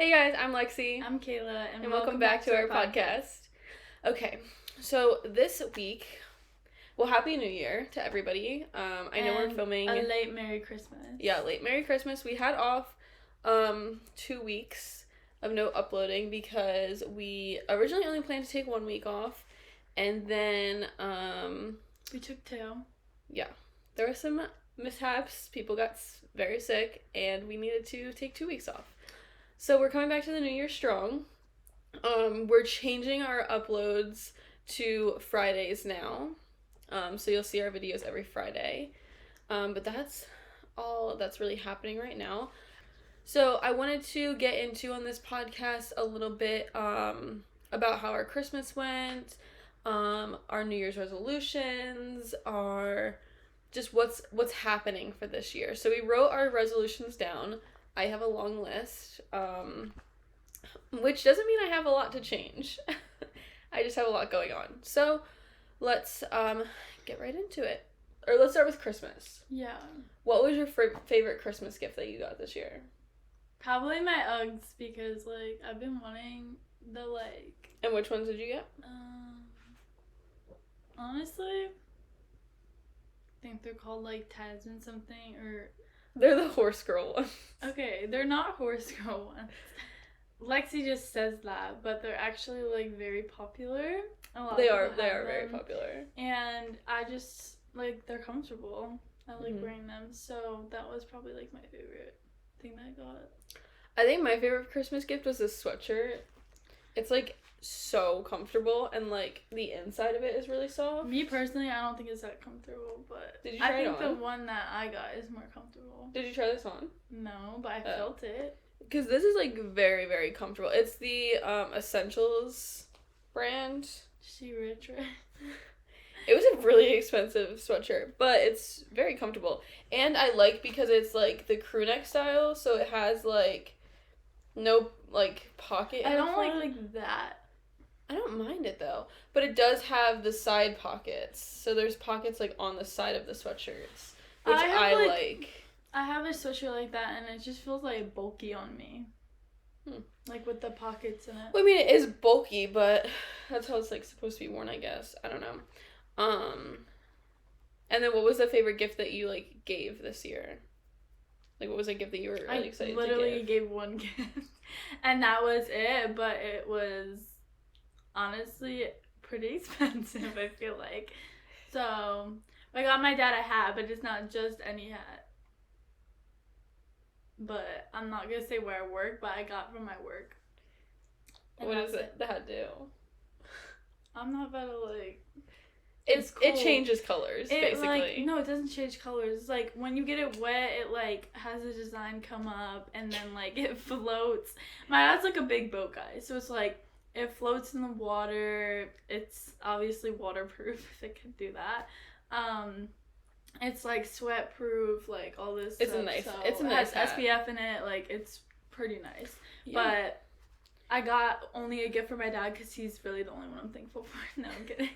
Hey guys, I'm Lexi. I'm Kayla, and welcome back to our podcast. Okay, so this week, well, Happy New Year to everybody. I know we're filming a late Merry Christmas. Yeah, late Merry Christmas. We had off 2 weeks of no uploading because we originally only planned to take 1 week off, and then we took 2. Yeah, there were some mishaps. People got very sick, and we needed to take 2 weeks off. So we're coming back to the new year strong. We're changing our uploads to Fridays now. So you'll see our videos every Friday. But that's all that's really happening right now. So I wanted to get into on this podcast a little bit about how our Christmas went, our New Year's resolutions, our just what's happening for this year. So we wrote our resolutions down. I have a long list, which doesn't mean I have a lot to change. I just have a lot going on. So let's get right into it. Or let's start with Christmas. Yeah. What was your favorite Christmas gift that you got this year? Probably my Uggs, because, I've been wanting the, And which ones did you get? Honestly, I think they're called, Tasman something, or... They're the horse girl ones. Okay, they're not horse girl ones. Lexi just says that, but they're actually, very popular. They are very popular. And I just, they're comfortable. I like wearing them, so that was probably, my favorite thing that I got. I think my favorite Christmas gift was this sweatshirt. It's, so comfortable, and, the inside of it is really soft. Me, personally, I don't think it's that comfortable, but Did you try it on? I think the one that I got is more comfortable. Did you try this on? No, but I felt it. Because this is, very, very comfortable. It's the Essentials brand. She rich, right? It was a really expensive sweatshirt, but it's very comfortable. And I like because it's, the crew neck style, so it has, no, pocket in I don't front. like that. I don't mind it, though. But it does have the side pockets. So there's pockets, on the side of the sweatshirts, which I like. I have a sweatshirt like that, and it just feels, bulky on me. With the pockets in it. Well, I mean, it is bulky, but that's how it's, supposed to be worn, I guess. I don't know. And then what was the favorite gift that you, gave this year? What was a gift that you were really excited to give? I literally gave one gift, and that was it, but it was honestly pretty expensive, I feel like. So, I got my dad a hat, but it's not just any hat. But I'm not going to say where I work, but I got from my work. And what does the hat do? I'm not about to, It's cool. It changes colors, basically. No, it doesn't change colors. It's when you get it wet, it, has a design come up, and then, it floats. My dad's, a big boat guy, so it's, it floats in the water. It's obviously waterproof, if it can do that. It's, sweat proof, all this it's stuff. It's a nice It has hat. SPF in it. It's pretty nice. Yeah. But I got only a gift for my dad because he's really the only one I'm thankful for. No, I'm kidding.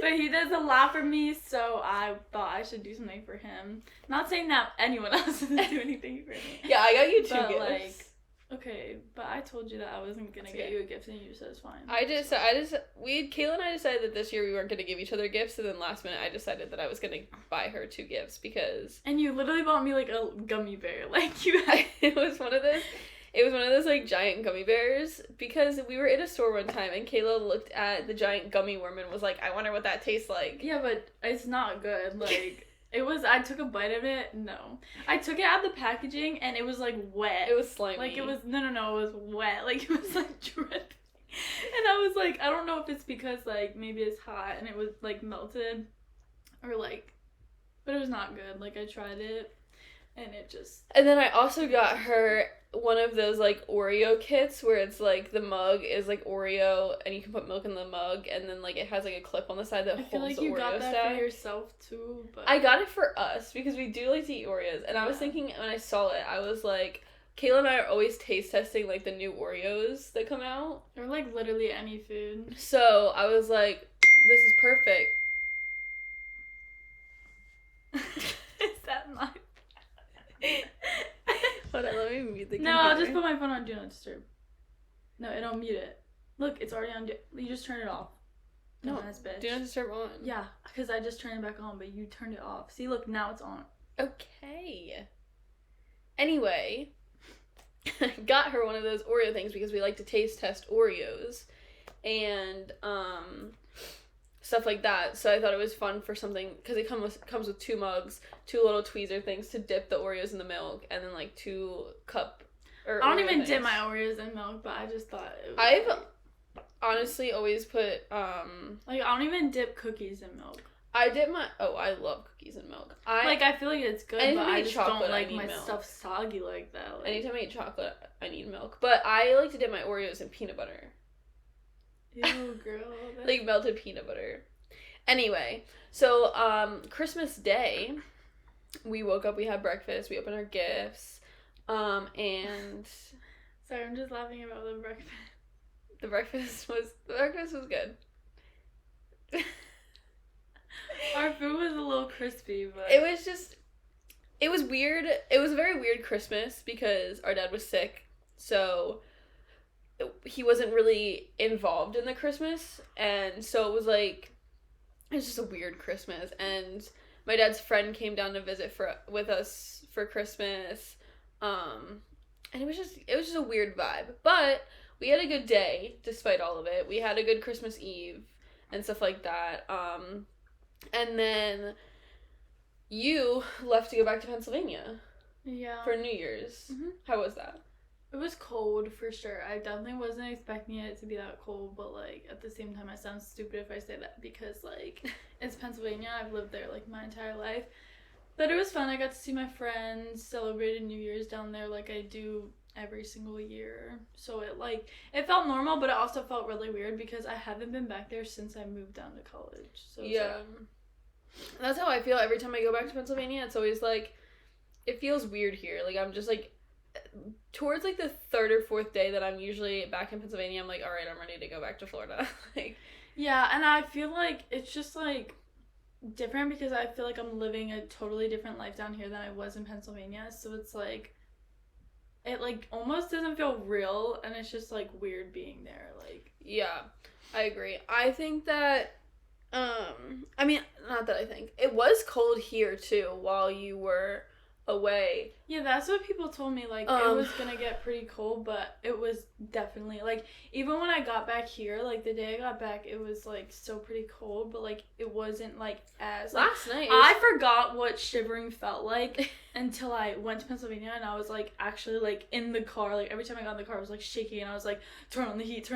But he does a lot for me, so I thought I should do something for him. Not saying that anyone else doesn't do anything for me. Yeah, I got you 2 gifts. Okay, but I told you that I wasn't gonna get you a gift, and you said it's fine. Kayla and I decided that this year we weren't gonna give each other gifts, and then last minute I decided that I was gonna buy her 2 gifts because. And you literally bought me a gummy bear, you had. It was one of those giant gummy bears because we were in a store one time and Kayla looked at the giant gummy worm and was like, I wonder what that tastes like. Yeah, but it's not good. I took a bite of it. No. I took it out of the packaging and it was wet. It was slimy. It was, no, it was wet. It was dripping. And I was I don't know if it's because maybe it's hot and it was melted or but it was not good. I tried it and it just. And then I also got her one of those Oreo kits where it's the mug is Oreo and you can put milk in the mug and then it has a clip on the side that holds the Oreo stack. I feel you got that for yourself too, but I got it for us because we do like to eat Oreos, and I was thinking when I saw it, I was like, Kayla and I are always taste testing the new Oreos that come out, or literally any food. So I was like, this is perfect. Is that my? Hold on, let me mute the computer. No, I'll just put my phone on Do Not Disturb. No, it'll mute it. Look, it's already on. You just turn it off. No, bitch. Do Not Disturb on. Yeah, because I just turned it back on, but you turned it off. See, look, now it's on. Okay. Anyway, I got her one of those Oreo things because we like to taste test Oreos and stuff like that. So I thought it was fun for something because it comes with 2 mugs, 2 little tweezer things to dip the Oreos in the milk, and then like 2 cup. Or I don't Oreo even things. dip my Oreos in milk, but I just thought it was I've honestly always put like I don't even dip cookies in milk. I dip my I love cookies in milk. I feel like it's good, but I just don't like my milk. Stuff soggy like that. Like, anytime I eat chocolate, I need milk. But I like to dip my Oreos in peanut butter. Ew, girl. Like melted peanut butter. Anyway, so Christmas Day, we woke up, we had breakfast, we opened our gifts, and sorry, I'm just laughing about the breakfast. The breakfast was good. Our food was a little crispy, but it was weird. It was a very weird Christmas because our dad was sick, so he wasn't really involved in the Christmas, and so it was just a weird Christmas. And my dad's friend came down to visit with us for Christmas, and it was just a weird vibe. But we had a good day despite all of it. We had a good Christmas Eve and stuff like that. And then you left to go back to Pennsylvania. Yeah. For New Year's. Mm-hmm. How was that? It was cold for sure. I definitely wasn't expecting it to be that cold, but like at the same time I sound stupid if I say that because like it's Pennsylvania. I've lived there like my entire life. But it was fun. I got to see my friends, celebrated New Year's down there like I do every single year. So it felt normal, but it also felt really weird because I haven't been back there since I moved down to college. So yeah. That's how I feel every time I go back to Pennsylvania. It's always like it feels weird here. Like I'm just like towards like the 3rd or 4th day that I'm usually back in Pennsylvania, I'm like, all right, I'm ready to go back to Florida. Like, yeah, and I feel like it's just like different because I feel like I'm living a totally different life down here than I was in Pennsylvania. So it's like it like almost doesn't feel real, and it's just like weird being there. Like, yeah, I agree. I think that I mean, not that I think. It was cold here too while you were away. Yeah, that's what people told me. Like, it was gonna get pretty cold, but it was definitely, like, even when I got back here, like, the day I got back, it was, like, still pretty cold, but, like, it wasn't, like, as... Last night... I forgot what shivering felt like until I went to Pennsylvania, and I was, like, actually, like, in the car. Like, every time I got in the car, I was, like, shaking, and I was, like, turn on the heat.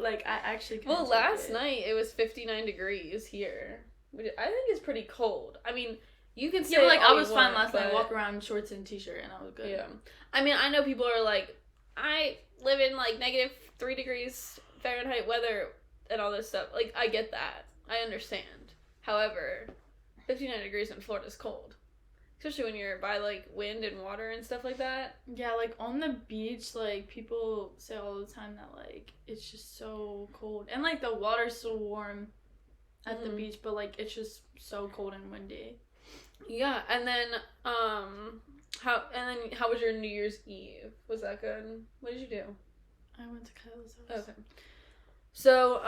Like, I actually couldn't Well, last night, it was 59 degrees here, which I think is pretty cold. I mean... You can say like, I was want, fine last night. I walked around in shorts and t-shirt, and I was good. Yeah. I mean, I know people are like, I live in, like, -3 degrees Fahrenheit weather and all this stuff. Like, I get that. I understand. However, 59 degrees in Florida is cold. Especially when you're by, like, wind and water and stuff like that. Yeah, like, on the beach, like, people say all the time that, like, it's just so cold. And, like, the water's so warm at the beach, but, like, it's just so cold and windy. Yeah, and then how was your New Year's Eve? Was that good? What did you do? I went to Kyle's house. Okay. So,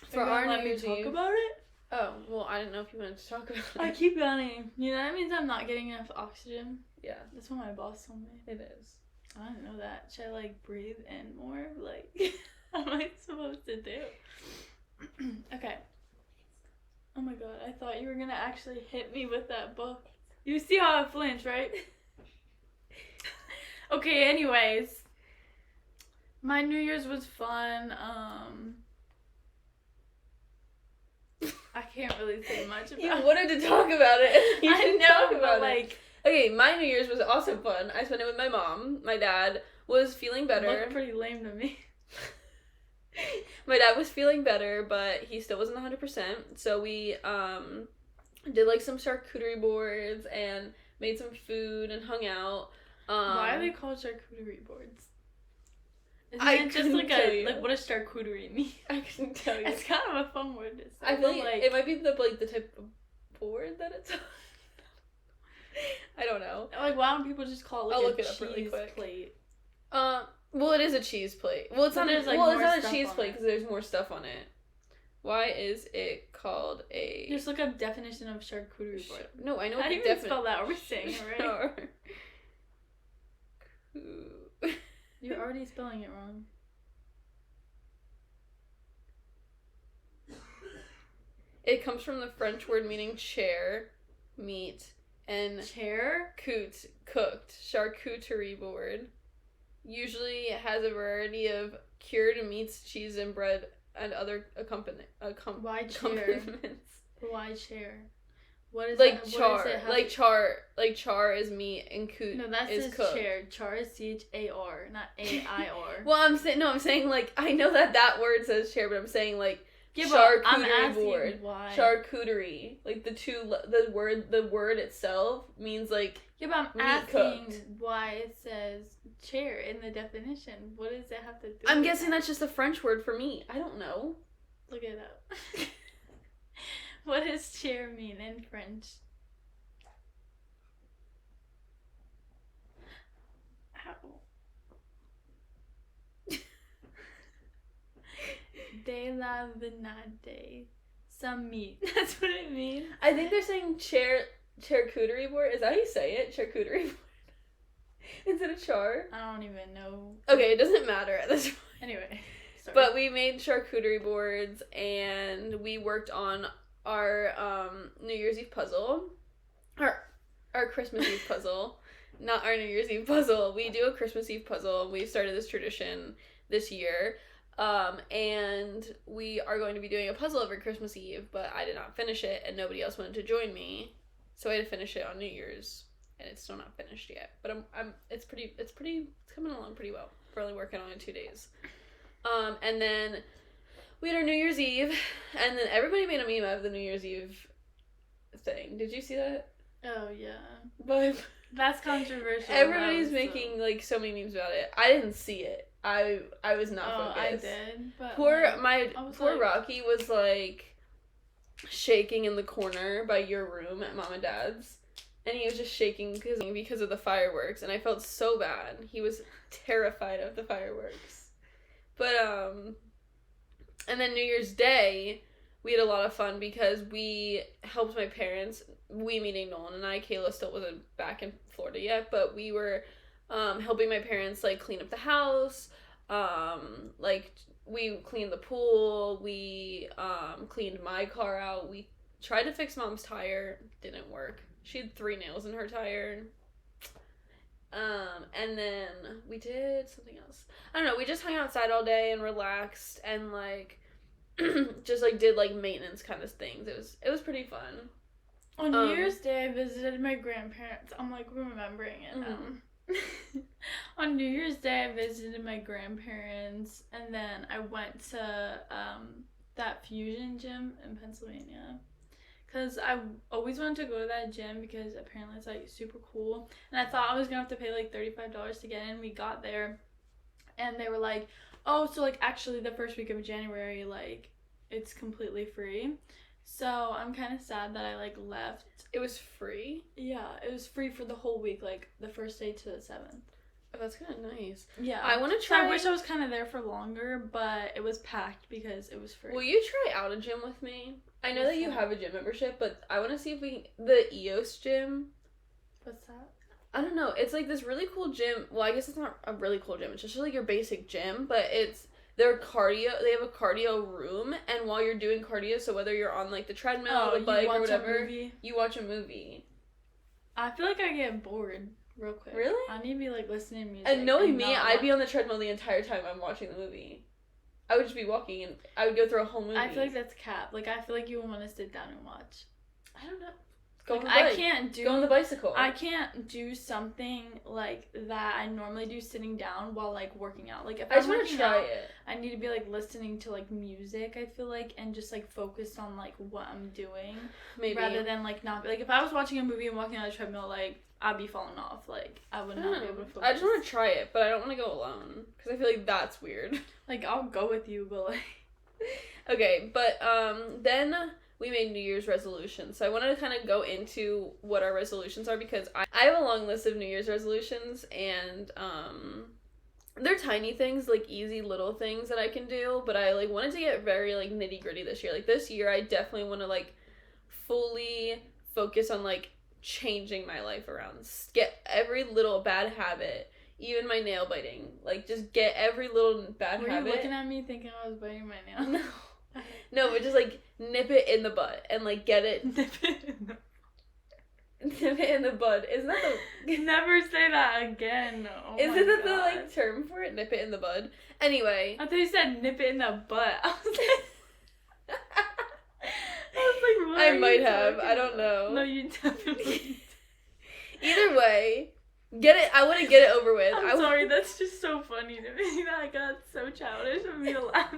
for our New Year's Eve, talk about it? Oh, well, I didn't know if you wanted to talk about it. I keep yawning. You know, that means I'm not getting enough oxygen. Yeah. That's what my boss told me. It is. I didn't know that. Should I, like, breathe in more? Like, what am I supposed to do? Okay. Oh my god, I thought you were gonna actually hit me with that book. You see how I flinch, right? Okay, anyways. My New Year's was fun. I can't really say much about it. You wanted to talk about it. You I know, but like... Okay, my New Year's was also fun. I spent it with my mom. My dad was feeling better. It looked pretty lame to me. My dad was feeling better, but he still wasn't 100%. So we did like some charcuterie boards and made some food and hung out. Why are they called charcuterie boards? Isn't it just like what does charcuterie mean? I couldn't tell you. It's kind of a fun word to say. I feel like it might be the type of board that it's on. I don't know. Like, why don't people just call it like I'll a look it up really cheese quick. plate? Well, it is a cheese plate. Well, it's But not. there's, like, Well, it's more not a stuff cheese on plate it. because there's more stuff on it. Why is it called a? Just look up definition of charcuterie board. No, I know. How do you even spell that? Are we saying it right? You're already spelling it wrong. It comes from the French word meaning chair, meat, and Chair? cooked charcuterie board. Usually it has a variety of cured meats, cheese, and bread, and other Why chair? accompaniments. Why chair? What is Like that? char, What does it have like to- char, like char is meat and coot No, that is says cooked. chair. Char is CHAR, not AIR. Well, I'm saying like I know that word says chair, but I'm saying like Yeah, but I'm charcuterie asking board. why. Charcuterie, like the word itself means like Yeah, but I'm meat asking cooked. why it says chair in the definition. What does it have to do I'm with guessing that? that's just a French word for meat. I don't know. Look it up. What does chair mean in French? Ow. De la venade. Some meat. That's what it means. I think they're saying charcuterie board. Is that how you say it? Charcuterie board instead of char. I don't even know. Okay, it doesn't matter at this point. Anyway. Sorry. But we made charcuterie boards and we worked on our New Year's Eve puzzle. Our Christmas Eve puzzle. Not our New Year's Eve puzzle. We do a Christmas Eve puzzle. We started this tradition this year. And we are going to be doing a puzzle every Christmas Eve, but I did not finish it and nobody else wanted to join me. So I had to finish it on New Year's and it's still not finished yet. But it's coming along pretty well. We're only working on it 2 days. And then we had our New Year's Eve, and then everybody made a meme out of the New Year's Eve thing. Did you see that? Oh, yeah. But That's controversial. everybody's That was making like so many memes about it. I didn't see it. I was not focused. I did. But Poor like, poor Rocky was like shaking in the corner by your room at Mom and Dad's. And he was just shaking because of the fireworks, and I felt so bad. He was terrified of the fireworks. But and then New Year's Day, we had a lot of fun because we helped my parents. We meaning Nolan and I. Kayla still wasn't back in Florida yet, but we were helping my parents like clean up the house. Like we cleaned the pool. We cleaned my car out. We tried to fix Mom's tire. Didn't work. She had 3 nails in her tire. And then we did something else. I don't know, we just hung outside all day and relaxed and like just like did like maintenance kind of things. It was pretty fun. On New Year's Day, I visited my grandparents. I'm like remembering it now. On New Year's Day, I visited my grandparents, and then I went to that fusion gym in Pennsylvania. Because I always wanted to go to that gym because apparently it's like super cool. And I thought I was going to have to pay like $35 to get in. We got there and they were like, oh, so like actually the first week of January, like it's completely free. So I'm kind of sad that I like left. It was free? Yeah, it was free for the whole week, like the first day to the 7th. Oh, that's kind of nice. Yeah. I want to So try. I wish I was kind of there for longer, but it was packed because it was free. Will you try out a gym with me? I know What's that you that? have a gym membership, but I want to see if the EOS gym. What's that? I don't know. It's like this really cool gym. Well, I guess it's not a really cool gym. It's just like your basic gym, but it's their cardio. They have a cardio room, and while you're doing cardio, so whether you're on like the treadmill, the bike, or whatever, you watch a movie. I feel like I get bored real quick. Really? I need to be like listening to music. And knowing me, not I'd be on the treadmill the entire time I'm watching the movie. I would just be walking, and I would go through a whole movie. I feel like that's cap. Like I feel like you want to sit down and watch. I don't know. Go Like, on the bike. I can't do. Go on the bicycle. I can't do something like that I normally do sitting down while like working out. Like if I just I'm want working to try out, it. I need to be like listening to like music. I feel like and just like focused on like what I'm doing, Maybe rather than like not like if I was watching a movie and walking on a treadmill, like I'd be falling off. Like I would not be able to focus. I just want to try it, but I don't want to go alone because I feel like that's weird. Like I'll go with you, but like Okay, but then we made New Year's resolutions. So I wanted to kind of go into what our resolutions are, because I have a long list of New Year's resolutions, and they're tiny things, like easy little things that I can do, but I like wanted to get very like nitty gritty this year. Like this year I definitely want to like fully focus on like changing my life around. Get every little bad habit, even my nail biting. Like just get every little bad habit. Were you looking at me thinking I was biting my nail? No. No, but just like nip it in the butt and like get it. Nip it in the bud. Isn't that the Never say that again. Oh Isn't that the like term for it? Nip it in the bud. Anyway. I thought you said nip it in the butt. I was like, what I might have. I don't know. No, you definitely Either way, get it. I want to get it over with. I'm sorry, that's just so funny to me. That got so childish of me to laugh.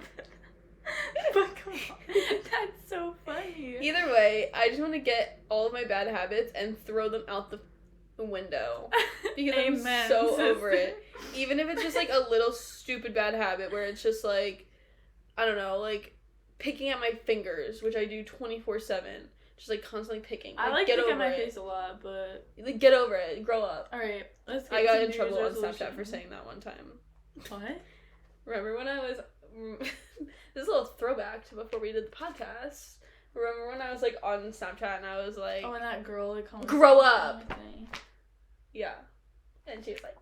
But come on, that's so funny. Either way, I just want to get all of my bad habits and throw them out the window, because Amen, I'm so sister. over it. Even if it's just like a little stupid bad habit where it's just like, I don't know, like picking at my fingers, which I do 24/7. Just like constantly picking. I like get picking over my it. face a lot, but Like get over it. Grow up. all right, let's. Get I got to in New trouble Year's on Snapchat resolution. for saying that one time. What? Remember when I was this is a little throwback to before we did the podcast. Remember when I was like on Snapchat and I was like, Oh, and that girl like commented grow on up. my thing. Yeah. And she was like,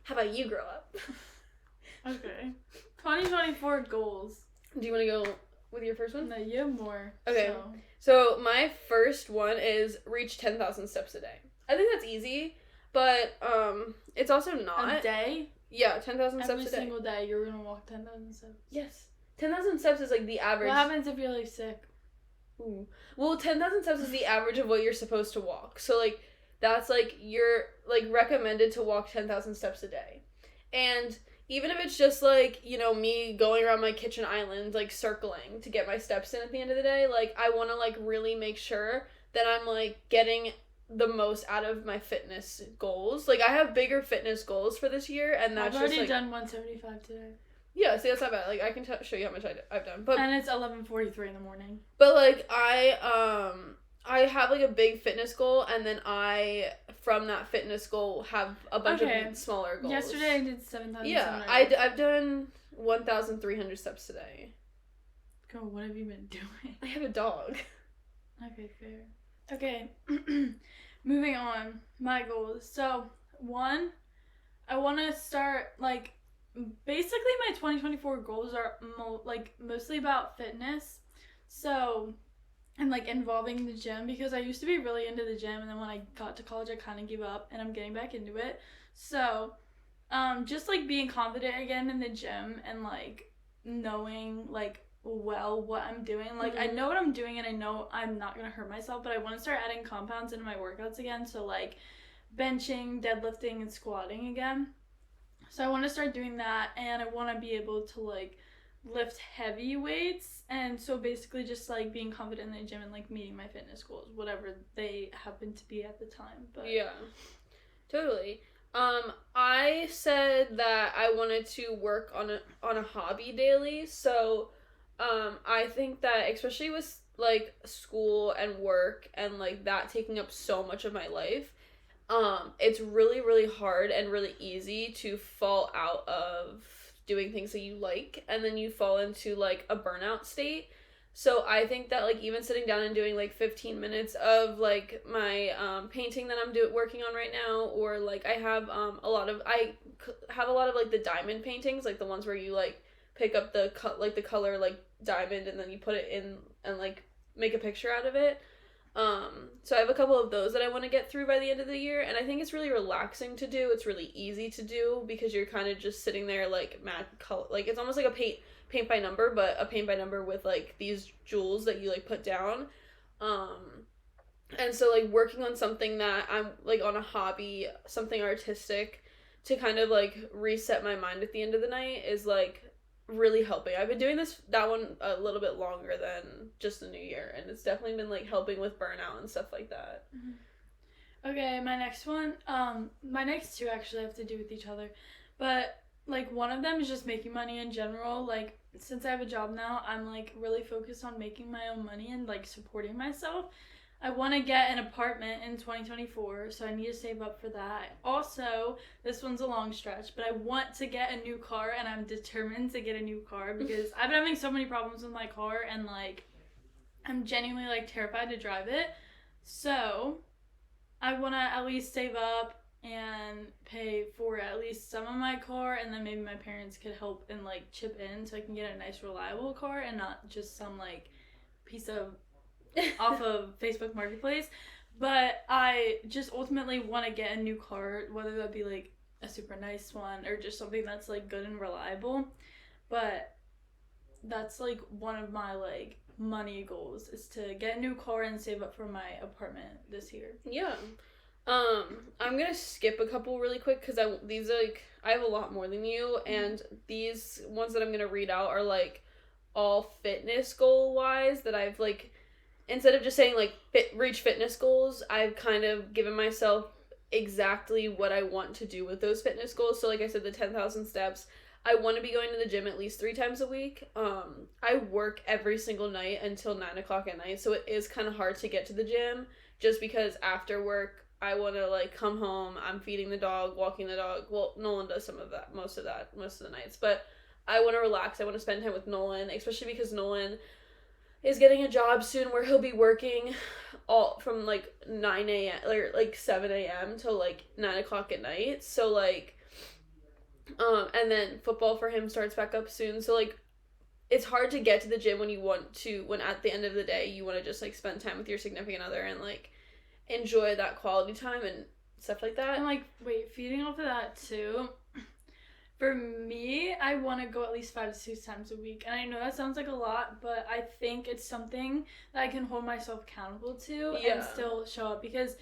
how about you grow up? Okay. 2024 goals. Do you want to go with your first one? No, you have more. Okay. So my first one is reach 10,000 steps a day. I think that's easy, but it's also not. A day? Yeah, 10,000 steps a day. Every single day you're gonna walk 10,000 steps. Yes. 10,000 steps is like the average. What happens if you're like sick? Ooh. Well, 10,000 steps is the average of what you're supposed to walk. So, like, that's, like, you're, like, recommended to walk 10,000 steps a day. And even if it's just, like, you know, me going around my kitchen island, like, circling to get my steps in at the end of the day, like, I want to, like, really make sure that I'm, like, getting the most out of my fitness goals. Like, I have bigger fitness goals for this year, and that's I've just, already like... done 175 today. Yeah, see, that's not bad. Like, I can show you how much I've done. But And it's 11:43 in the morning. But, like, I have, like, a big fitness goal, and then I, from that fitness goal, have a bunch of smaller goals. Yesterday I did 7,000. Yeah, I've done 1,300 steps today. Girl, what have you been doing? I have a dog. Okay, fair. Okay, moving on. My goals. So, one, I want to start, like, basically my 2024 goals are mostly about fitness. So, and like involving the gym, because I used to be really into the gym, and then when I got to college I kind of gave up, and I'm getting back into it. So, just like being confident again in the gym, and like knowing like what I'm doing. Like I know what I'm doing, and I know I'm not gonna hurt myself, but I want to start adding compounds into my workouts again. So like benching, deadlifting, and squatting again. So I want to start doing that, and I want to be able to like lift heavy weights, and so basically just like being confident in the gym and like meeting my fitness goals, whatever they happen to be at the time. But yeah, totally. I said that I wanted to work on a hobby daily. So I think that especially with like school and work and like that taking up so much of my life, it's really, really hard and really easy to fall out of doing things that you like, and then you fall into like a burnout state. So I think that like even sitting down and doing like 15 minutes of like my painting that I'm working on right now, or like I have a lot of like the diamond paintings, like the ones where you like pick up the color like diamond and then you put it in and like make a picture out of it. So I have a couple of those that I want to get through by the end of the year, and I think it's really relaxing to do. It's really easy to do because you're kind of just sitting there like like it's almost like a paint by number, but a paint by number with like these jewels that you like put down. And so like working on something that I'm like on a hobby, something artistic, to kind of like reset my mind at the end of the night is like really helping. I've been doing that one a little bit longer than just the new year, and it's definitely been like helping with burnout and stuff like that. Okay, my next one, my next two actually have to do with each other, but like, one of them is just making money in general. Like, since I have a job now, I'm, like, really focused on making my own money and, like, supporting myself. I want to get an apartment in 2024, so I need to save up for that. Also, this one's a long stretch, but I want to get a new car, and I'm determined to get a new car because I've been having so many problems with my car, and, like, I'm genuinely, like, terrified to drive it. So, I want to at least save up and pay for at least some of my car, and then maybe my parents could help and, like, chip in so I can get a nice, reliable car and not just some, like, piece of off of Facebook Marketplace. But I just ultimately want to get a new car, whether that be, like, a super nice one or just something that's, like, good and reliable. But that's, like, one of my, like, money goals is to get a new car and save up for my apartment this year. Yeah. I'm gonna skip a couple really quick because these are, like, I have a lot more than you, and these ones that I'm gonna read out are, like, all fitness goal wise that I've, like, instead of just saying, like, reach fitness goals, I've kind of given myself exactly what I want to do with those fitness goals. So, like I said, the 10,000 steps. I want to be going to the gym at least 3 times a week. I work every single night until 9 o'clock at night, so it is kind of hard to get to the gym just because after work, I want to, like, come home, I'm feeding the dog, walking the dog. Well, Nolan does most of the nights, but I want to relax. I want to spend time with Nolan, especially because Nolan is getting a job soon where he'll be working all from, like, 9 a.m. or, like, 7 a.m. till, like, 9 o'clock at night. So, like, and then football for him starts back up soon. So, like, it's hard to get to the gym when at the end of the day, you want to just, like, spend time with your significant other and, like, enjoy that quality time and stuff like that. And, like, feeding off of that, too, for me, I want to go at least 5 to 6 times a week. And I know that sounds like a lot, but I think it's something that I can hold myself accountable to and still show up. Because,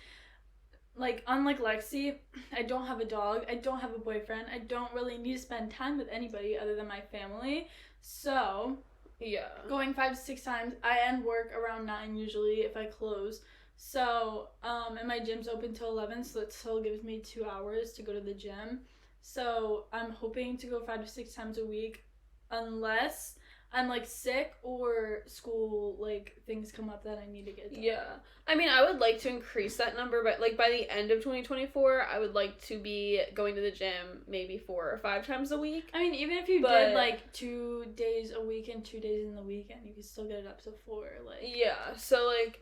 like, unlike Lexi, I don't have a dog. I don't have a boyfriend. I don't really need to spend time with anybody other than my family. So, yeah, going 5 to 6 times. I end work around 9 usually if I close. So, and my gym's open till 11, so that still gives me 2 hours to go to the gym. So I'm hoping to go 5 to 6 times a week unless I'm, like, sick or school, like, things come up that I need to get done. Yeah. I mean, I would like to increase that number, but, like, by the end of 2024, I would like to be going to the gym maybe 4 or 5 times a week. I mean, even if you did, like, 2 days a week and 2 days in the weekend, you could still get it up to 4, like. Yeah. So, like,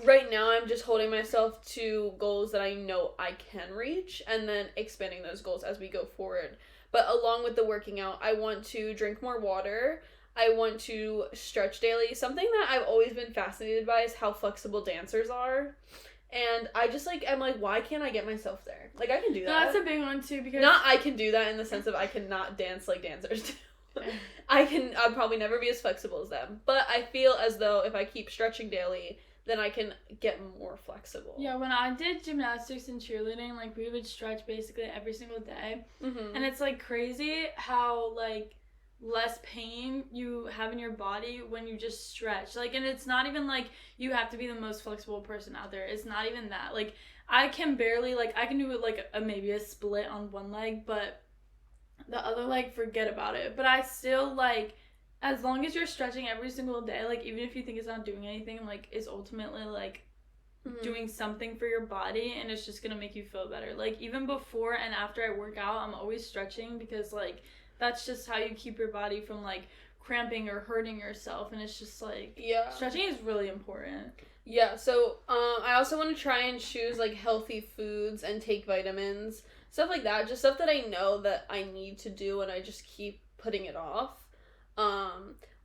right now I'm just holding myself to goals that I know I can reach and then expanding those goals as we go forward. But along with the working out, I want to drink more water. I want to stretch daily. Something that I've always been fascinated by is how flexible dancers are. And I just, like, I'm like, why can't I get myself there? Like, I can do that. No, that's a big one, too, because. Not I can do that in the sense of I cannot dance like dancers do. I'll probably never be as flexible as them. But I feel as though if I keep stretching daily, then I can get more flexible. Yeah, when I did gymnastics and cheerleading, like, we would stretch basically every single day. Mm-hmm. And it's, like, crazy how, like, less pain you have in your body when you just stretch. Like, and it's not even, like, you have to be the most flexible person out there. It's not even that. Like, I can barely, like, I can do, like, maybe a split on one leg, but the other leg, forget about it. But I still, like, as long as you're stretching every single day, like, even if you think it's not doing anything, like, it's ultimately, like, doing something for your body, and it's just gonna make you feel better. Like, even before and after I work out, I'm always stretching because, like, that's just how you keep your body from, like, cramping or hurting yourself, and it's just, like, stretching is really important. Yeah, so, I also want to try and choose, like, healthy foods and take vitamins, stuff like that, just stuff that I know that I need to do, and I just keep putting it off.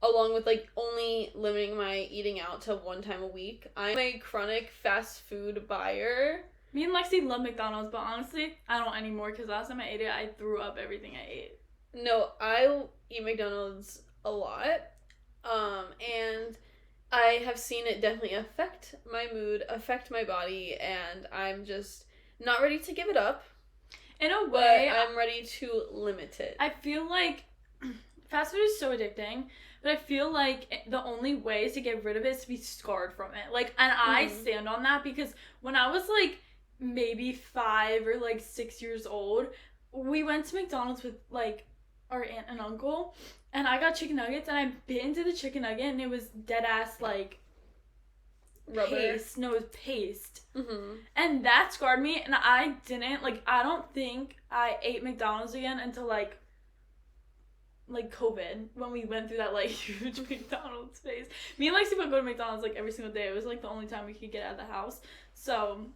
Along with, like, only limiting my eating out to 1 time a week. I'm a chronic fast food buyer. Me and Lexi love McDonald's, but honestly, I don't anymore because last time I ate it, I threw up everything I ate. No, I eat McDonald's a lot, and I have seen it definitely affect my mood, affect my body, and I'm just not ready to give it up. In a way, but I'm ready to limit it. I feel like fast food is so addicting, but I feel like the only way to get rid of it is to be scarred from it. Like, and I stand on that because when I was, like, maybe 5 or, like, 6 years old, we went to McDonald's with, like, our aunt and uncle, and I got chicken nuggets, and I bit into the chicken nugget, and it was dead ass, like, Rubber. paste. No, it was paste. Mm-hmm. And that scarred me, and I didn't, like, I don't think I ate McDonald's again until, like, COVID, when we went through that, like, huge McDonald's phase. Me and Lexi would go to McDonald's, like, every single day. It was, like, the only time we could get out of the house. So,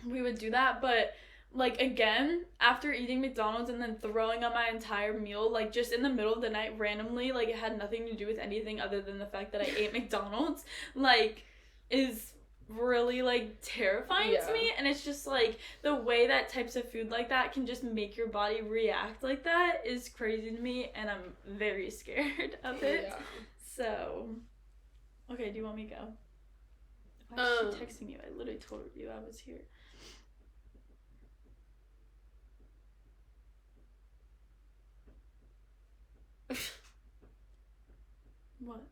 we would do that, but, like, again, after eating McDonald's and then throwing up my entire meal, like, just in the middle of the night, randomly, like, it had nothing to do with anything other than the fact that I ate McDonald's, like, is really, like, terrifying to me. And it's just, like, the way that types of food like that can just make your body react like that is crazy to me, and I'm very scared of it. So, okay, do you want me to go? Why is she texting you? I literally told you I was here. What?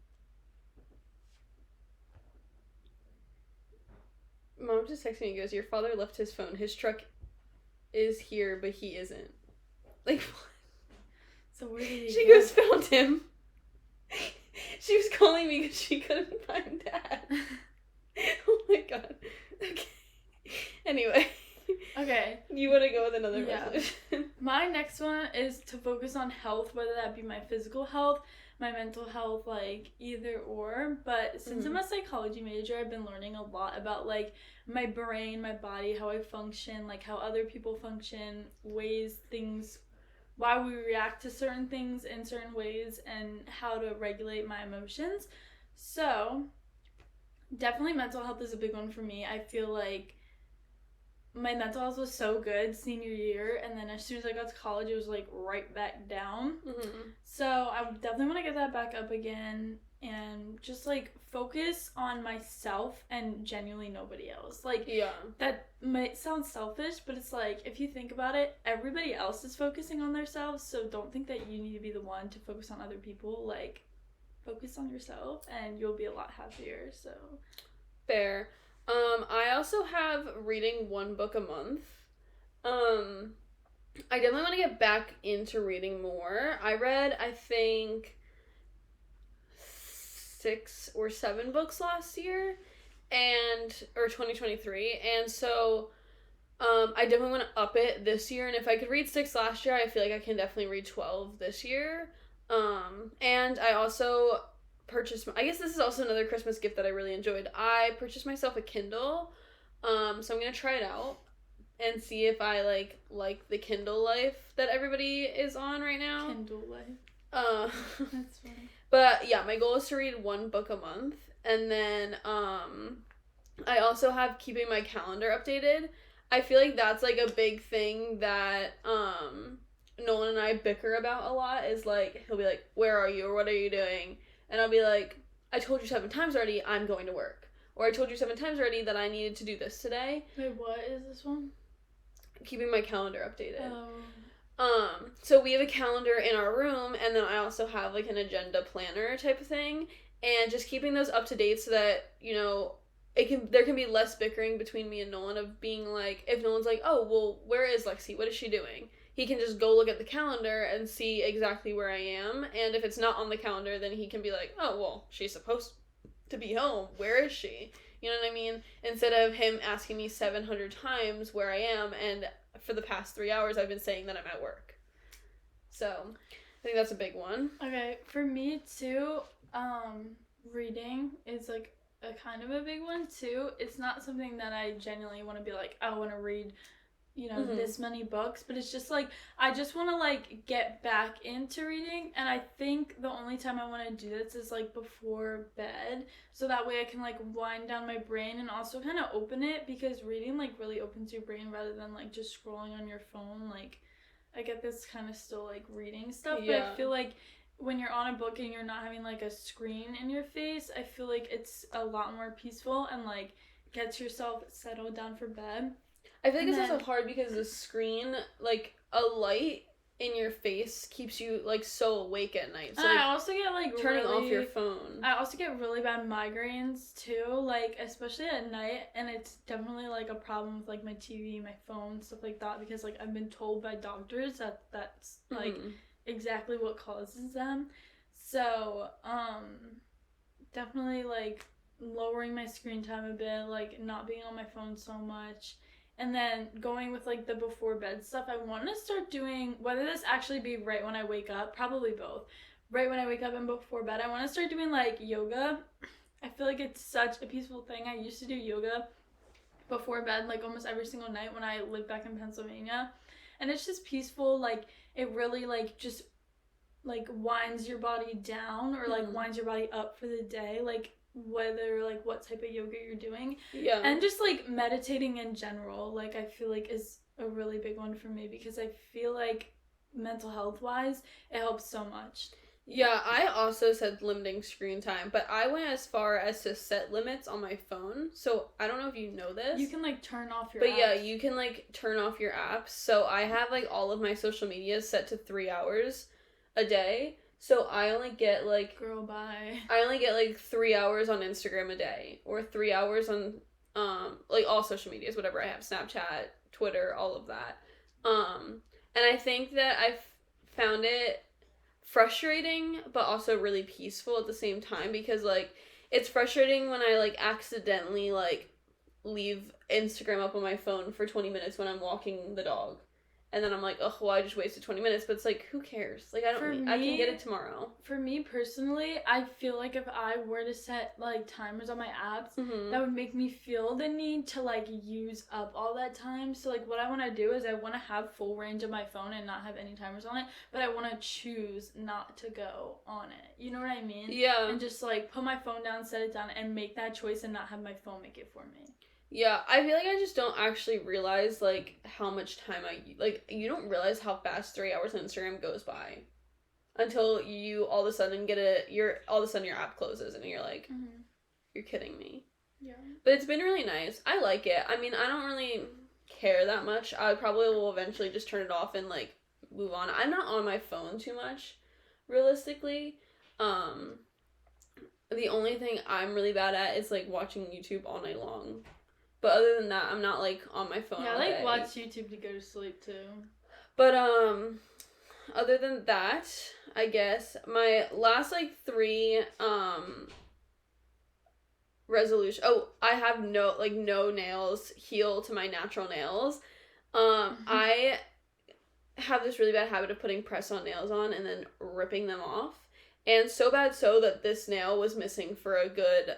Mom just texted me and goes, your father left his phone. His truck is here, but he isn't. Like, what? So where did he She go? goes, found him. She was calling me because she couldn't find Dad. Oh my god. Okay. Anyway. Okay. You want to go with another resolution? My next one is to focus on health, whether that be my physical health, my mental health, like, either or. But since I'm a psychology major, I've been learning a lot about, like, my brain, my body, how I function, like, how other people function, why we react to certain things in certain ways, and how to regulate my emotions. So, definitely mental health is a big one for me. I feel like my mental health was so good senior year, and then as soon as I got to college, it was, like, right back down. So I definitely want to get that back up again, and just, like, focus on myself and genuinely nobody else. Like, that might sound selfish, but it's like, if you think about it, everybody else is focusing on themselves, so don't think that you need to be the one to focus on other people. Like, focus on yourself, and you'll be a lot happier. So fair. I also have reading one book a month. I definitely want to get back into reading more. I read, I think, 6 or 7 books last year, or 2023, and so, I definitely want to up it this year, and if I could read 6 last year, I feel like I can definitely read 12 this year. And I also purchased, I guess this is also another Christmas gift that I really enjoyed. I purchased myself a Kindle, so I'm gonna try it out and see if I like the Kindle life that everybody is on right now. Kindle life. That's funny. But yeah, my goal is to read 1 book a month, and then I also have keeping my calendar updated. I feel like that's, like, a big thing that Nolan and I bicker about a lot, is, like, he'll be like, where are you, or what are you doing? And I'll be like, I told you 7 times already, I'm going to work. Or I told you 7 times already that I needed to do this today. Wait, what is this one? Keeping my calendar updated. Oh. So we have a calendar in our room, and then I also have, like, an agenda planner type of thing. And just keeping those up to date so that, you know, there can be less bickering between me and Nolan, of being like, if Nolan's like, oh, well, where is Lexi? What is she doing? He can just go look at the calendar and see exactly where I am, and if it's not on the calendar, then he can be like, oh, well, she's supposed to be home. Where is she? You know what I mean? Instead of him asking me 700 times where I am, and for the past 3 hours I've been saying that I'm at work. So, I think that's a big one. Okay, for me, too, reading is, like, a kind of a big one, too. It's not something that I genuinely want to be like, I want to read, you know, this many books, but it's just, like, I just want to, like, get back into reading, and I think the only time I want to do this is, like, before bed, so that way I can, like, wind down my brain and also kind of open it, because reading, like, really opens your brain rather than, like, just scrolling on your phone. Like, I get this kind of still, like, reading stuff, but I feel like when you're on a book and you're not having, like, a screen in your face, I feel like it's a lot more peaceful and, like, gets yourself settled down for bed. I feel like it's also hard because the screen, like, a light in your face keeps you like so awake at night. So and like, I also get like turning off your phone. I also get really bad migraines too, like especially at night, and it's definitely like a problem with like my TV, my phone, stuff like that, because like I've been told by doctors that that's like exactly what causes them. So definitely like lowering my screen time a bit, like not being on my phone so much. And then going with like the before bed stuff, I want to start doing, whether this actually be right when I wake up, probably both. Right when I wake up and before bed, I want to start doing like yoga. I feel like it's such a peaceful thing. I used to do yoga before bed like almost every single night when I lived back in Pennsylvania. And it's just peaceful, like it really like just like winds your body down or like winds your body up for the day, like whether like what type of yoga you're doing. Yeah. And just like meditating in general, like I feel like is a really big one for me, because I feel like mental health wise it helps so much. Yeah, I also said limiting screen time, but I went as far as to set limits on my phone. So I don't know if you know this. You can like turn off your apps. apps. Yeah, you can like turn off your apps. So I have like all of my social media set to 3 hours a day. So I only get like girl bye. I only get like 3 hours on Instagram a day, or 3 hours on like all social medias, whatever I have, Snapchat, Twitter, all of that. And I think that I've found it frustrating but also really peaceful at the same time, because like it's frustrating when I like accidentally like leave Instagram up on my phone for 20 minutes when I'm walking the dog. And then I'm like, oh, well, I just wasted 20 minutes. But it's like, who cares? Like, I can get it tomorrow. For me personally, I feel like if I were to set, like, timers on my apps, that would make me feel the need to, like, use up all that time. So, like, what I want to do is I want to have full range of my phone and not have any timers on it. But I want to choose not to go on it. You know what I mean? Yeah. And just, like, put my phone down, set it down, and make that choice and not have my phone make it for me. Yeah, I feel like I just don't actually realize, like, how much time you don't realize how fast 3 hours on Instagram goes by until you all of a sudden your app closes and you're like, you're kidding me. Yeah. But it's been really nice. I like it. I mean, I don't really care that much. I probably will eventually just turn it off and, like, move on. I'm not on my phone too much, realistically. The only thing I'm really bad at is, like, watching YouTube all night long. But other than that, I'm not, like, on my phone all day. Yeah, I, like, watch YouTube to go to sleep, too. But, other than that, I guess, my last, like, 3, resolution. Oh, I have no nails heal to my natural nails. I have this really bad habit of putting press-on nails on and then ripping them off. And so bad so that this nail was missing for a good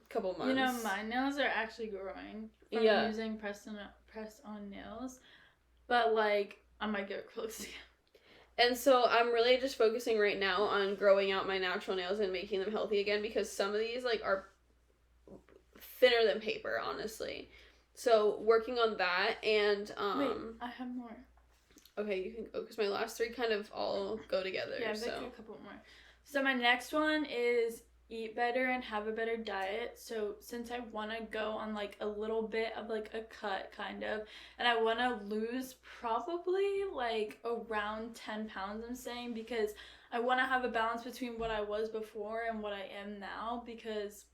couple months. You know, my nails are actually growing from using press-on nails. But, like, I might get acrylics again. And so I'm really just focusing right now on growing out my natural nails and making them healthy again, because some of these, like, are thinner than paper, honestly. So working on that, and Wait, I have more. Okay, you can go, because my last 3 kind of all go together. Yeah, I've got a couple more. So my next one is eat better and have a better diet. So since I want to go on like a little bit of like a cut kind of, and I want to lose probably like around 10 pounds, I'm saying, because I want to have a balance between what I was before and what I am now, because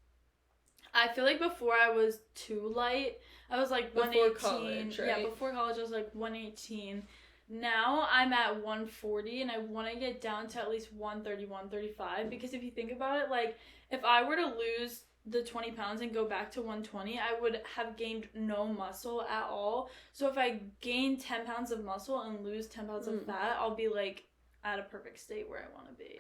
I feel like before I was too light. I was like 118. Before college, right? Yeah, before college I was like 118. Now I'm at 140 and I want to get down to at least 130, 135, because if you think about it, like if I were to lose the 20 pounds and go back to 120, I would have gained no muscle at all. So if I gain 10 pounds of muscle and lose 10 pounds of fat, I'll be like at a perfect state where I want to be.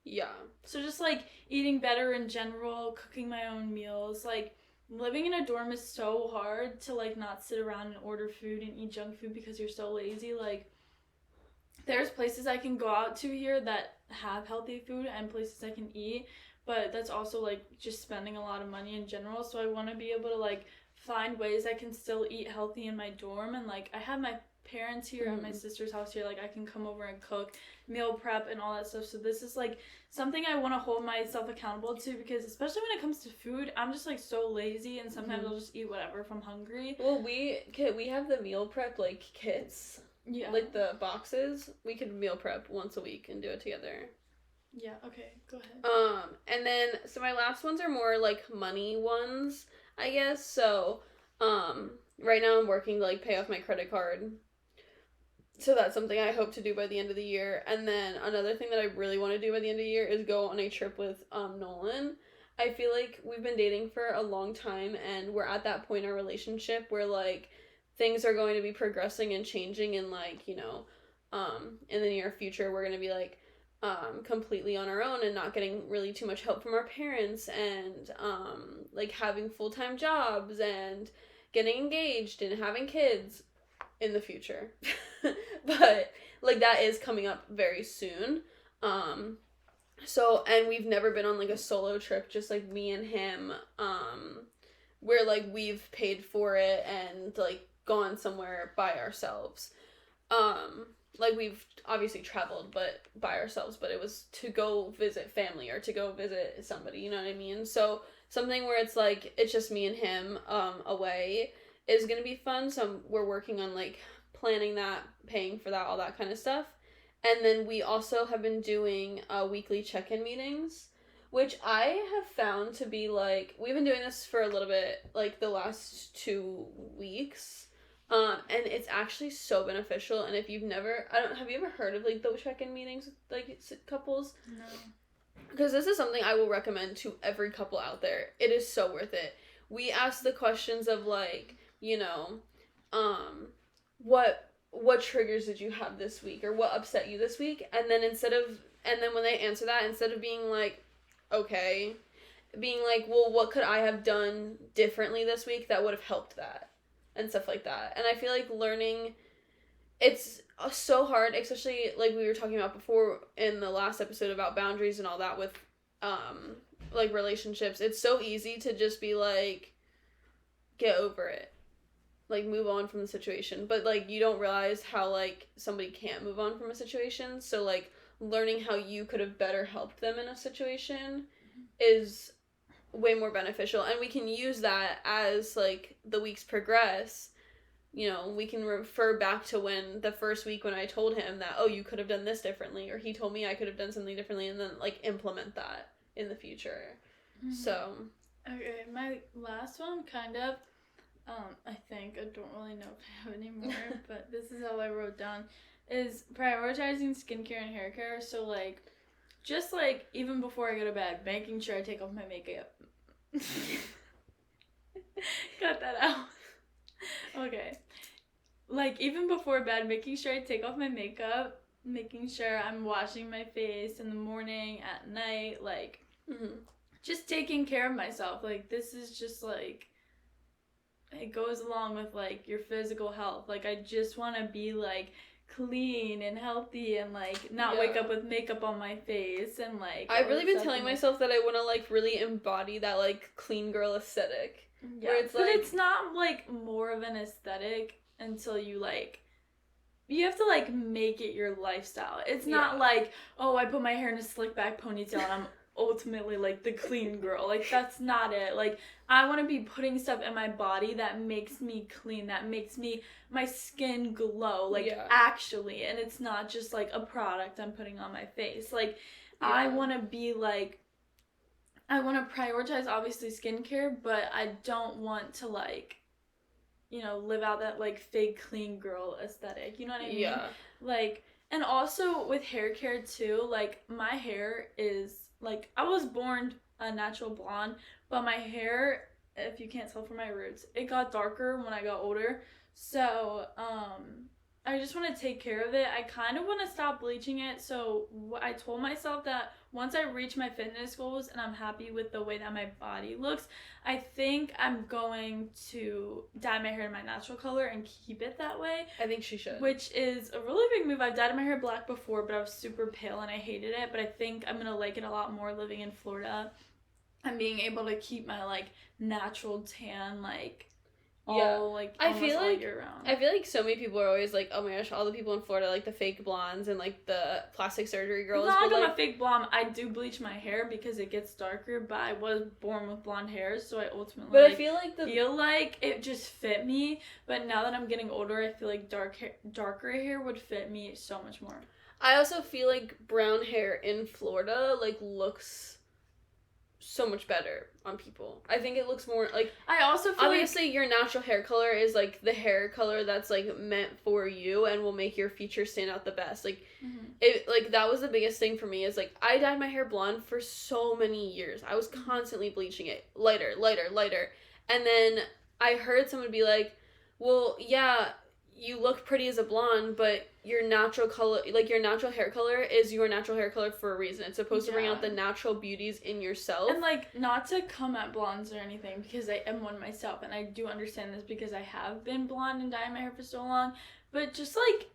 Yeah. So just like eating better in general, cooking my own meals, like living in a dorm is so hard to, like, not sit around and order food and eat junk food because you're so lazy. Like, there's places I can go out to here that have healthy food and places I can eat, but that's also, like, just spending a lot of money in general. So I want to be able to, like, find ways I can still eat healthy in my dorm. And, like, I have my parents here at my sister's house here. Like, I can come over and cook, meal prep, and all that stuff. So this is, like, something I want to hold myself accountable to, because especially when it comes to food, I'm just, like, so lazy, and sometimes I'll just eat whatever if I'm hungry. Well, we have the meal prep, like, kits. Yeah. like the boxes, we could meal prep once a week and do it together. Yeah, okay, go ahead. And then, so my last ones are more, like, money ones, I guess. So, right now I'm working to, like, pay off my credit card. So that's something I hope to do by the end of the year. And then another thing that I really want to do by the end of the year is go on a trip with Nolan. I feel like we've been dating for a long time, and we're at that point in our relationship where, like, things are going to be progressing and changing, and, like, in the near future we're going to be, like, completely on our own and not getting really too much help from our parents, and like, having full-time jobs and getting engaged and having kids in the future. But, like, that is coming up very soon. So, and we've never been on, like, a solo trip, just, like, me and him, where, like, we've paid for it and, like, gone somewhere by ourselves. Like, we've obviously traveled, but by ourselves, but it was to go visit family or to go visit somebody, you know what I mean? So, something where it's, like, it's just me and him, away is gonna be fun. So, we're working on, like, planning that, paying for that, all that kind of stuff. And then we also have been doing weekly check-in meetings, which I have found to be, like, we've been doing this for a little bit, like, the last 2 weeks. And it's actually so beneficial. And if you've never, have you ever heard of, like, those check-in meetings with, like, couples? No. Because this is something I will recommend to every couple out there. It is so worth it. We ask the questions of, like, what triggers did you have this week, or what upset you this week, and then when they answer that, instead of being like, okay, being like, well, what could I have done differently this week that would have helped that, and stuff like that. And I feel like learning, it's so hard, especially, like, we were talking about before in the last episode about boundaries and all that with like, relationships. It's so easy to just be like, get over it, like, move on from the situation, but, like, you don't realize how, like, somebody can't move on from a situation. So, like, learning how you could have better helped them in a situation is way more beneficial, and we can use that as, like, the weeks progress. We can refer back to when the first week when I told him that, oh, you could have done this differently, or he told me I could have done something differently, and then, like, implement that in the future. Mm-hmm. So, okay, my last one kind of, I think, I don't really know if I have any more, but this is all I wrote down, is prioritizing skincare and hair care. So, like, just, like, even before I go to bed, making sure I take off my makeup. Cut that out. Okay. Like, even before bed, making sure I take off my makeup, making sure I'm washing my face in the morning, at night, like, just taking care of myself. Like, this is just, like, it goes along with, like, your physical health. Like, I just want to be, like, clean and healthy and, like, not wake up with makeup on my face and, like, I've really been telling myself that I want to, like, really embody that, like, clean girl aesthetic. Yeah, where it's, but like, it's not, like, more of an aesthetic until you, like, you have to, like, make it your lifestyle. It's not like, oh, I put my hair in a slick back ponytail and I'm ultimately, like, the clean girl. Like, that's not it. Like, I want to be putting stuff in my body that makes me clean, that makes my skin glow, like, actually, and it's not just, like, a product I'm putting on my face. Like, I want to be, like, I want to prioritize, obviously, skincare, but I don't want to, like, live out that, like, fake clean girl aesthetic. You know what I mean? Yeah. Like, and also with hair care, too, like, my hair is, like, I was born a natural blonde, but my hair, if you can't tell from my roots, it got darker when I got older. So, I just want to take care of it. I kind of want to stop bleaching it. So I told myself that once I reach my fitness goals and I'm happy with the way that my body looks, I think I'm going to dye my hair in my natural color and keep it that way. I think she should. Which is a really big move. I've dyed my hair black before, but I was super pale and I hated it. But I think I'm going to like it a lot more living in Florida and being able to keep my, like, natural tan, like, all like I almost feel all like year round. I feel like so many people are always like, oh my gosh, all the people in Florida, like the fake blondes and like the plastic surgery girls. It's not like but, I'm a fake blonde. I do bleach my hair because it gets darker, but I was born with blonde hair, so I ultimately But I feel like it just fit me. But now that I'm getting older, I feel like darker hair would fit me so much more. I also feel like brown hair in Florida like looks so much better on people. I think it looks more like, I also feel obviously your natural hair color is like the hair color that's like meant for you and will make your features stand out the best. Like it, like that was the biggest thing for me is like I dyed my hair blonde for so many years. I was constantly bleaching it lighter, and then I heard someone be like, well, yeah, you look pretty as a blonde, but your natural color, like your natural hair color is your natural hair color for a reason. It's supposed to bring out the natural beauties in yourself. And like, not to come at blondes or anything, because I am one myself, and I do understand this because I have been blonde and dyed my hair for so long, but just like,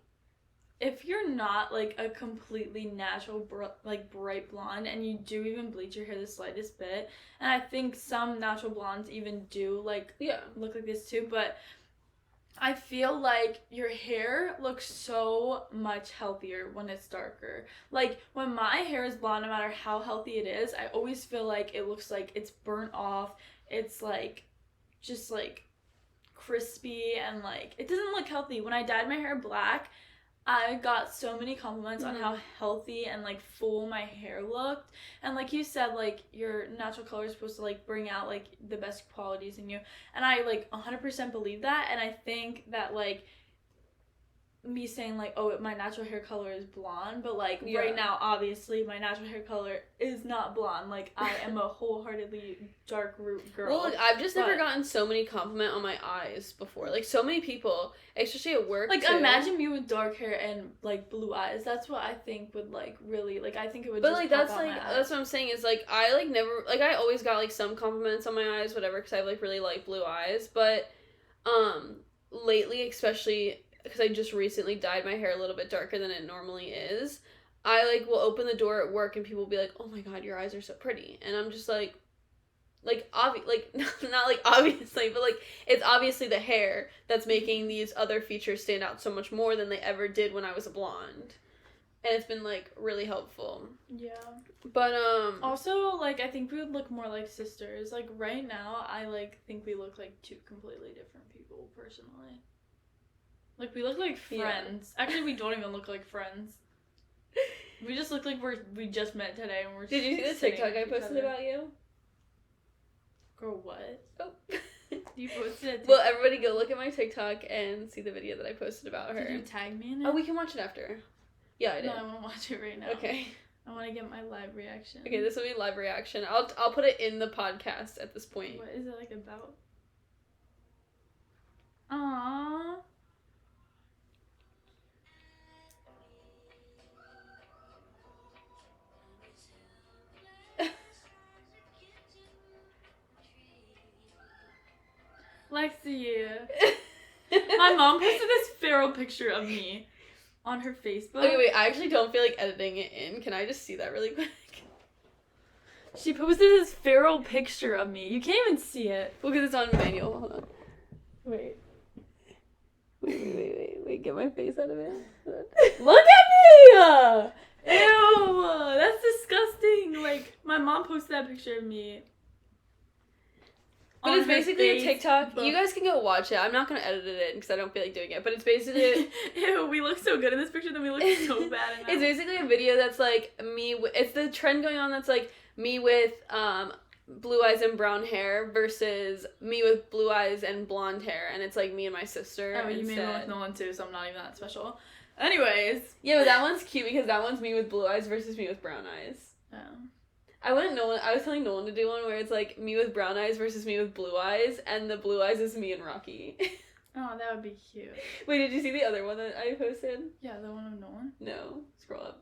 if you're not like a completely natural like bright blonde and you do even bleach your hair the slightest bit, and I think some natural blondes even do like look like this too, but I feel like your hair looks so much healthier when it's darker. Like, when my hair is blonde, no matter how healthy it is, I always feel like it looks like it's burnt off. It's, like, just, like, crispy and, like, it doesn't look healthy. When I dyed my hair black, I got so many compliments on how healthy and, like, full my hair looked. And, like you said, like, your natural color is supposed to, like, bring out, like, the best qualities in you. And I, like, 100% believe that. And I think that, like, me saying, like, oh, my natural hair color is blonde. But, like, right now, obviously, my natural hair color is not blonde. Like, I am a wholeheartedly dark root girl. Well, like, I've just never gotten so many compliment on my eyes before. Like, so many people, especially at work, like, too. Imagine me with dark hair and, like, blue eyes. That's what I think would, like, really, like, I think it would but, just like, pop that's, out like, my eyes. that's what I'm saying is, like, I, like, never, like, I always got, like, some compliments on my eyes, whatever, because I have, like, really light blue eyes, but, lately, especially because I just recently dyed my hair a little bit darker than it normally is, I, like, will open the door at work and people will be like, oh my god, your eyes are so pretty. And I'm just like, not like obviously, but, like, it's obviously the hair that's making these other features stand out so much more than they ever did when I was a blonde. And it's been, like, really helpful. Yeah. But, also, like, I think we would look more like sisters. Like, right now, I, like, think we look like two completely different people, personally. Like, we look like friends. Yeah. Actually, we don't even look like friends. We just look like we just met today and we're Did you see the TikTok I posted about you? Girl, what? Oh. You posted it. Well, everybody go look at my TikTok and see the video that I posted about her. Did you tag me in it? Oh, we can watch it after. Yeah, I did. No, I want to watch it right now. Okay. I want to get my live reaction. Okay, this will be live reaction. I'll put it in the podcast at this point. What is it, like, about? Aww. Lexi. My mom posted this feral picture of me on her Facebook. Okay, wait, I actually don't feel like editing it in. Can I just see that really quick? She posted this feral picture of me. You can't even see it. Well, because it's on manual. Hold on. Wait. Wait. Get my face out of it. Look at me! Ew! That's disgusting. Like, my mom posted that picture of me. But it's basically a TikTok. You guys can go watch it. I'm not going to edit it in because I don't feel like doing it. But it's basically... Ew, we look so good in this picture, then we look so bad in that. It's basically a video that's like me... It's the trend going on that's like me with blue eyes and brown hair versus me with blue eyes and blonde hair. And it's like me and my sister. Oh, you made one with Nolan too, so I'm not even that special. Anyways. Yeah, but that one's cute because that one's me with blue eyes versus me with brown eyes. Oh. I was telling Nolan to do one where it's like me with brown eyes versus me with blue eyes, and the blue eyes is me and Rocky. Oh, that would be cute. Wait, did you see the other one that I posted? Yeah, the one of Nolan? No. Scroll up.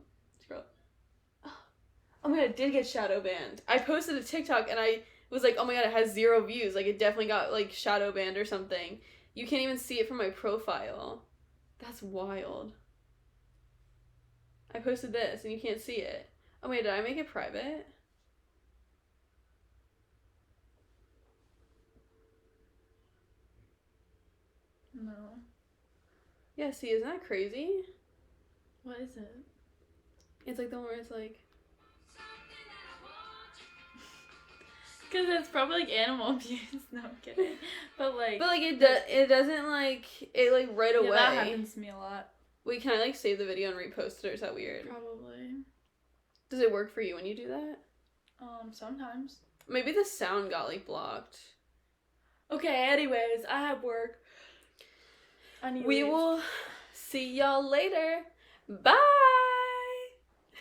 Oh my god, it did get shadow banned. I posted a TikTok and I was like, oh my god, it has 0 views. Like, it definitely got, like, shadow banned or something. You can't even see it from my profile. That's wild. I posted this and you can't see it. Oh wait, did I make it private? Yeah, see, isn't that crazy? What is it? It's like the one where it's like... Because it's probably like animal abuse. No, I'm kidding. But like it doesn't like it like right away. Yeah, that happens to me a lot. Wait, can I like save the video and repost it, or is that weird? Probably. Does it work for you when you do that? Sometimes. Maybe the sound got like blocked. Okay, anyways, I have work. We will see y'all later. Bye!